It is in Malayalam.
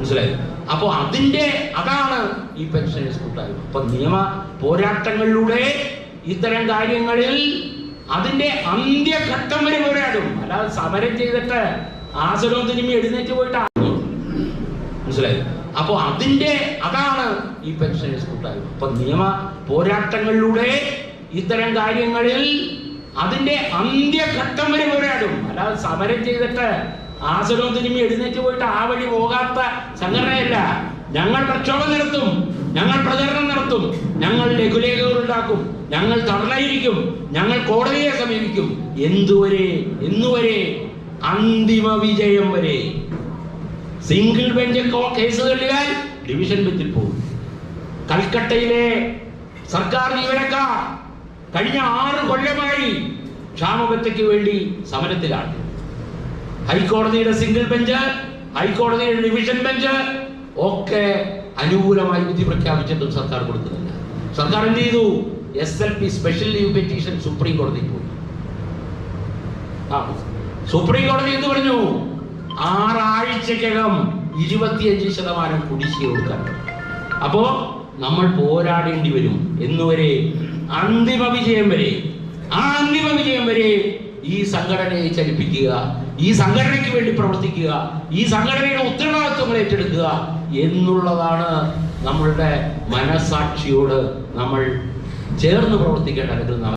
മനസ്സിലായി? അപ്പോൾ അതാണ് ഈ പെൻഷനേഴ്സ് കൂട്ടായ്മ. അപ്പൊ നിയമ പോരാട്ടങ്ങളിലൂടെ ഇത്തരം കാര്യങ്ങളിൽ അതിന്റെ അന്ത്യഘട്ടം വരെ പോരാടും. അല്ലാതെ സമരം ചെയ്തിട്ട് ആസനവും തിരുമ്മി എഴുന്നേറ്റ് പോയിട്ട് മനസ്സിലായി? അപ്പോൾ അതാണ് ഈ പെൻഷനേഴ്സ് കൂട്ടായ്മ. അപ്പൊ നിയമ പോരാട്ടങ്ങളിലൂടെ ഇത്തരം കാര്യങ്ങളിൽ അതിന്റെ അന്ത്യഘട്ടം വരെ പോരാടും. അല്ലാതെ സമരം ചെയ്തിട്ട് ആസനവും തിരുമ്മി എഴുന്നേറ്റ് പോയിട്ട് ആ വഴി പോകാത്ത സംഘടനയല്ല. ഞങ്ങൾ പ്രക്ഷോഭം നടത്തും, ഞങ്ങൾ പ്രചരണം നടത്തും, ഞങ്ങൾ ലഘുലേഖകൾ ഉണ്ടാക്കും, ഞങ്ങൾ തടഞ്ഞിരിക്കും, ഞങ്ങൾ കോടതിയെ സമീപിക്കും. എന്നുവരെ? അന്തിമ വിജയം വരെ. സിംഗിൾ ബെഞ്ച് കേസ് തള്ളിയാൽ ഡിവിഷൻ ബെഞ്ചിൽ പോകും. കൽക്കട്ടയിലെ സർക്കാർ ജീവനക്കാർ കഴിഞ്ഞ 6 കൊല്ലമായി ക്ഷാമബത്തയ്ക്ക് വേണ്ടി സമരത്തിലാണ്. ഹൈക്കോടതിയുടെ സിംഗിൾ ബെഞ്ച്, ഹൈക്കോടതിയുടെ ഡിവിഷൻ ബെഞ്ച് ഒക്കെ അനുകൂലമായി വിധി പ്രഖ്യാപിച്ചിട്ടും സർക്കാർ കൊടുക്കുന്നില്ല. സർക്കാർ എന്ത് ചെയ്തു? SLP special leave petition supreme കോടതിയിൽ പോയി. സുപ്രീം കോടതി എന്ത് പറഞ്ഞു? 6 ആഴ്ചക്കകം 25% കുടിശ്ശിക കൊടുക്കാൻ. അപ്പോ നമ്മൾ പോരാടേണ്ടി വരും. എന്നുവരെ? അന്തിമ വിജയം വരെ. ആ അന്തിമ വിജയം വരെ ഈ സംഘടനയെ ചലിപ്പിക്കുക, ഈ സംഘടനയ്ക്ക് വേണ്ടി പ്രവർത്തിക്കുക, ഈ സംഘടനയുടെ ഉത്തരവാദിത്വങ്ങൾ ഏറ്റെടുക്കുക എന്നുള്ളതാണ് നമ്മളുടെ മനസാക്ഷിയോട് നമ്മൾ ചേർന്ന് പ്രവർത്തിക്കേണ്ട.